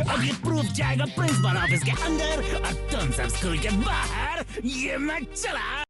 अभी प्रूफ जाएगा principal office के अंदर और तुम सब स्कूल के बाहर। ये मैं चला।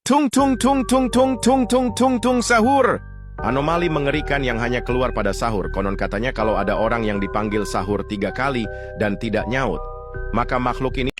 Tung tung tung tung tung tung tung tung tung sahur. Anomali mengerikan yang hanya keluar pada sahur. Konon katanya kalau ada orang yang dipanggil sahur 3 kali dan tidak nyaut, maka makhluk ini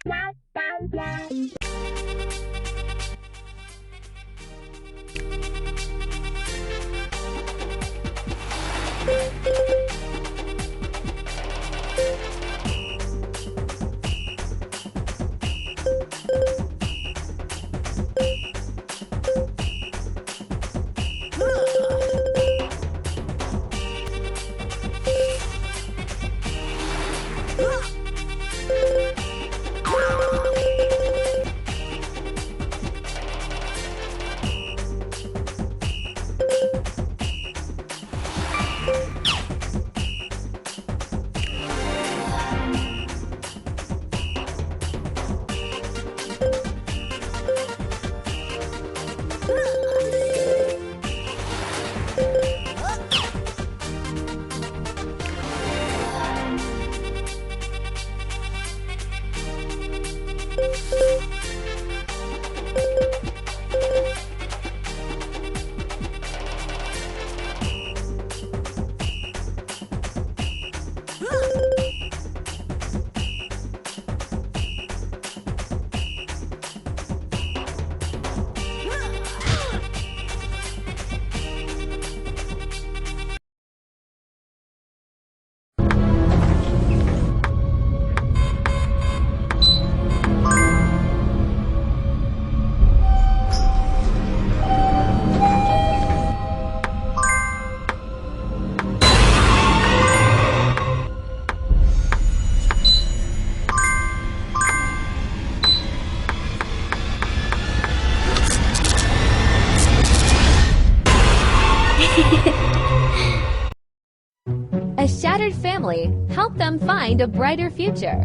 A shattered family, help them find a brighter future.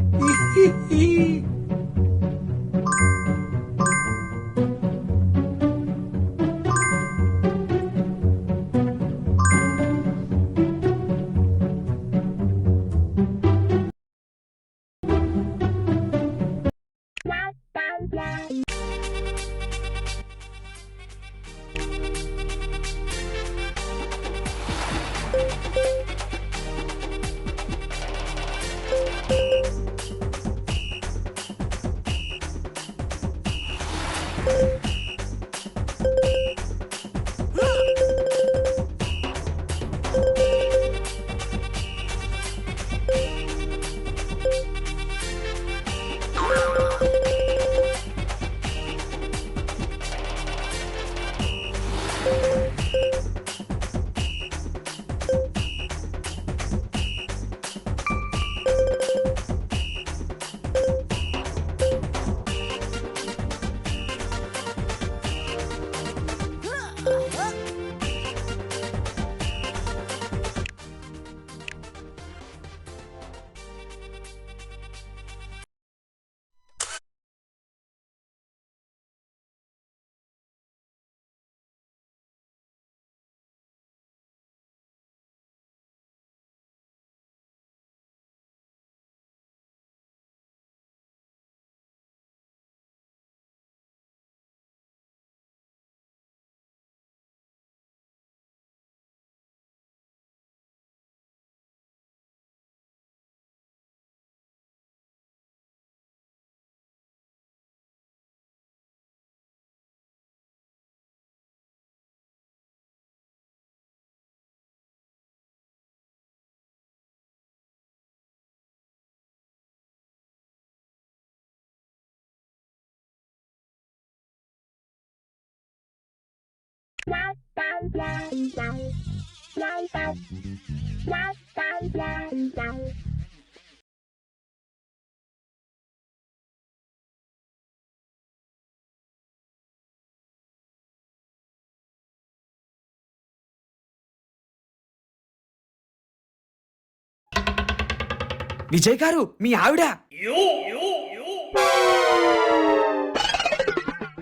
Vijay గారు మీ ఆవిడ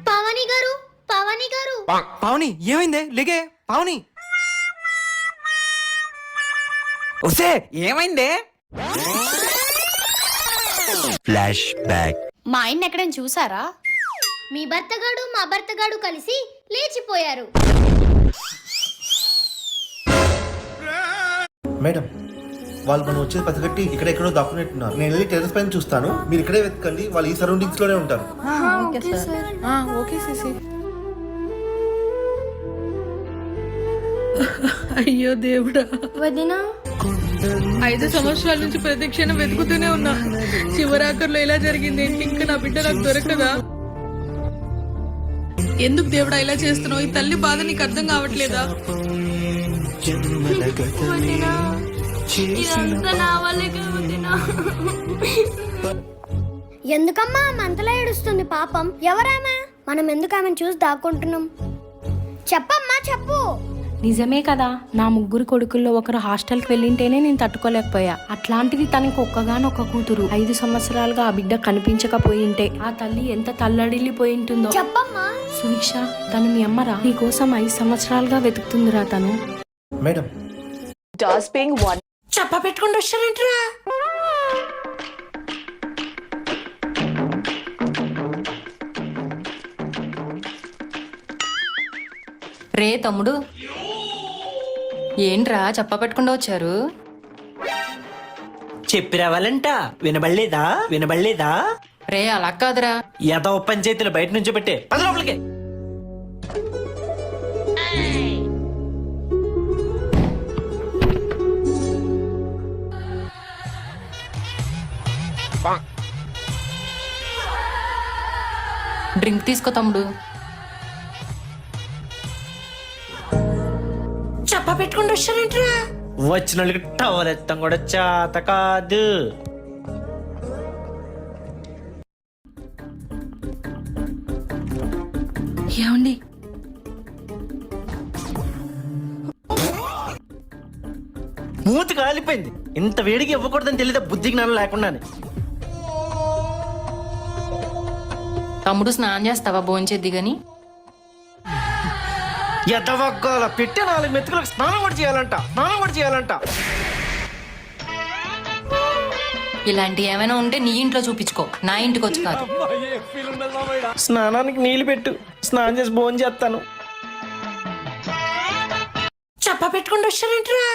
పావని గారు, పావని గారు. పావని ఏమైందే లేగే పావని ఒసే ఏమైందే flash back. మా ఆయన ఎక్కడైనా చూసారా? మీ భర్తగాడు మా భర్తగాడు కలిసి లేచిపోయారు. మేడం వాళ్ళు మనం వచ్చేది పసిగట్టి ఇక్కడెక్కడో దాక్కునేట్టున్నారు. నేను వెళ్ళి టెర్రస్ పైన చూస్తాను, మీరు ఇక్కడే వెతకండి. వాళ్ళు ఈ సరౌండింగ్స్ లోనే ఉంటారు. Okay CC. అయ్యో దేవుడా, వదినా 5 సంవత్సరాల నుంచి ప్రతి క్షణం వెతుకుతూనే ఉన్నా. చివరాఖర్లో ఇలా జరిగింది ఏంటి? ఇంకా నా బిడ్డ నాకు దొరకదా? ఎందుకు దేవుడా ఇలా చేస్తున్నావు? ఈ తల్లి బాధ నీకు అర్థం కావట్లేదా? ఎందుకమ్మా మంతలా ఏడుస్తుంది పాపం? ఎవరామా? మనం ఎందుకు ఆమెను చూసి దాక్కుంటున్నాం? చెప్పమ్మా చెప్పు. నిజమే కదా, నా 3 కొడుకుల్లో ఒకరు హాస్టల్కి వెళ్ళింటేనే నేను తట్టుకోలేకపోయా. అట్లాంటిది తనకి ఒక్కగానొక్క కూతురు. 5 సంవత్సరాలుగా ఆ బిడ్డ కనిపించకపోయింటే ఆ తల్లి ఎంత తల్లడిల్లిపోయింటుందో. చెప్పమ్మా. సువిక్ష, తను మీ అమ్మరా? నీ కోసం 5 సంవత్సరాలుగా వెతుకుతుందిరా తను. మేడం చెప్ప పెట్టుకుంటూ వచ్చారంటరా. రే తమ్ముడు, ఏంట్రా చెప్ప పెట్టుకుండా వచ్చారు? చెప్పి రావాలంట. వినబడలేదా? రే అలా కాదురా. ఏదో పంచాయతీలు బయట నుంచి పెట్టే పద లోపలికి. డ్రింక్ తీసుకో తమ్ముడు. చెప్ప పెట్టుకుంటూ వచ్చారంటరా. వచ్చిన వాళ్ళకి టవల్ ఎత్తం కూడా చేత కాదు. ఏమండి, మూతి కాలిపోయింది. ఇంత వేడికి ఇవ్వకూడదని తెలియదా? బుద్ధి జ్ఞానం లేకుండానే. తమ్ముడు స్నానం చేస్తావా? భోంచేద్ది గాని. ఎదవగ్గాల పెట్టే 4 మెతుకులకు స్నానం కూడా చేయాలంట. ఇలాంటి ఏమైనా ఉంటే నీ ఇంట్లో చూపించుకో, నా ఇంటికి వచ్చి కాదు. స్నానానికి నీళ్లు పెట్టు, స్నానం చేసి భోజనం చేస్తాను. చెప్ప పెట్టుకుంటూ వచ్చారంటరా.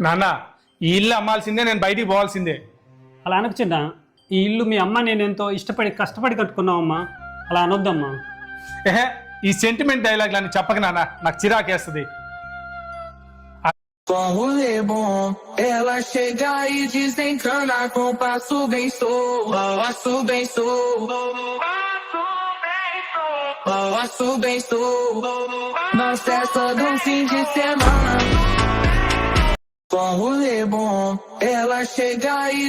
నాన్న, ఈ ఇల్లు అమ్మాల్సిందే, నేను బయటికి పోవాల్సిందే. అలా అనకు చిన్న, ఈ ఇల్లు మీ అమ్మ నేను ఎంతో ఇష్టపడి కష్టపడి కట్టుకున్నామమ్మా, అలా అనొద్దమ్మా. ఏహే, ఈ సెంటిమెంట్ డైలాగ్ అని చెప్పక నాన్న, నాకు చిరాకేస్తుంది. Ela chega e desencana com passo bem solto, passo bem solto, passo bem solto. Nós é só de fim de semana. Com rolê bom, ela chega e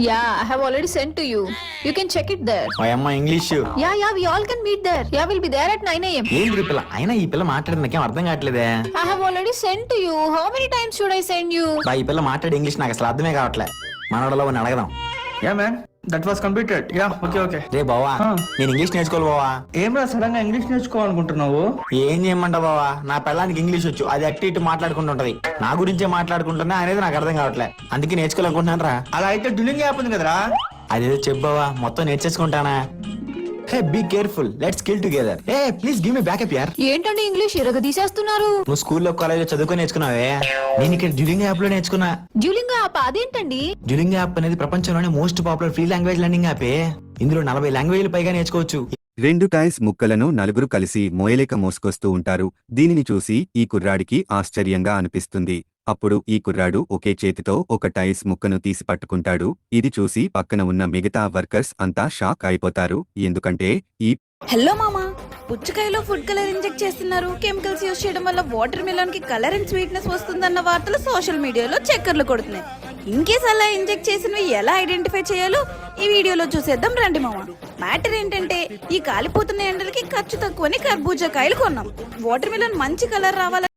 Yeah, I have already sent to you. You can check it there. మా అమ్మ English Yeah, we all can meet there. Yeah, we'll be there at 9 a.m. ఏం పిల్ల అయినా ఈ పిల్ల మాట్లాడేది నాకేం అర్థం కావట్లేదే. I have already sent to you. How many times should I send you? బా ఈ పిల్ల మాట్లాడే ఇంగ్లీష్ నాకు అసలు అర్థమే కావట్లే. మనోడలో అని అడగదాం. Yeah man, that was completed. Yeah, okay okay. రే బావా, నేను ఇంగ్లీష్ నేర్చుకోవాలి బావా. ఏం రా సడన్ గా ఇంగ్లీష్ నేర్చుకోవాలనుకుంటున్నావు? ఏం చేయమంటావు బావా, నా పిల్లానికి ఇంగ్లీష్ వచ్చు, అది అట్టి ఇటు మాట్లాడుకుంటుంటది. నా గురించే మాట్లాడుకుంటున్నా అనేది నాకు అర్థం కావట్లే, అందుకే నేర్చుకోవాలనుకుంటున్నాను రా. అలా అయితే డ్యూలింగ్ యాప్ ఉంది కదరా, అదేదో చెప్పావా, మొత్తం నేర్చేసుకుంటానా. Hey be careful, let's skill together. ఏ ప్లీజ్ గివ్ మీ బ్యాకప్ యార్. ఏంటండి ఇంగ్లీష్ ఇరగ తీసేస్తున్నారు? నువ్వు స్కూల్లో కాలేజీలో చదువుకొని నేర్చుకున్నావే, నేను ఇక్కడ డ్యూలింగ్ యాప్ లో నేర్చుకున్నా. డ్యూలింగ్ యాప్ అదేంటండి? డ్యూలింగ్ యాప్ అనేది ప్రపంచంలోనే most popular free language learning యాపే. ఇందులో 40 లాంగ్వేజ్లు పైగా నేర్చుకోవచ్చు. 2 టైల్స్ ముక్కలను నలుగురు కలిసి మోయలేక మోసుకొస్తూ ఉంటారు. దీనిని చూసి ఈ కుర్రాడికి ఆశ్చర్యంగా అనిపిస్తుంది. అప్పుడు ఈ కుర్రాడు ఒకే చేతితో ఒక టైల్స్ ముక్కను తీసి పట్టుకుంటాడు. ఇది చూసి పక్కన ఉన్న మిగతా వర్కర్స్ అంతా షాక్ అయిపోతారు. ఎందుకంటే ఈ హలో మామా, పుచ్చకాయలో ఫుడ్ కలర్ ఇంజెక్ట్ చేస్తున్నారు. కెమికల్స్ యూజ్ చేయడం వల్ల వాటర్ మిలన్ కి కలర్ అండ్ స్వీట్నెస్ వస్తుందన్న వార్తలు సోషల్ మీడియాలో చక్కర్లు కొడుతున్నాయి. ఇన్కేస్ అలా ఇంజెక్ట్ చేసినవి ఎలా ఐడెంటిఫై చేయాలో ఈ వీడియోలో చూసేద్దాం రండి మామ. మ్యాటర్ ఏంటంటే, ఈ కాలిపోతున్న ఎండలకి ఖర్చు తక్కువని కర్బూజా కాయలు కొన్నాం. వాటర్ మిలన్ మంచి కలర్ రావాలని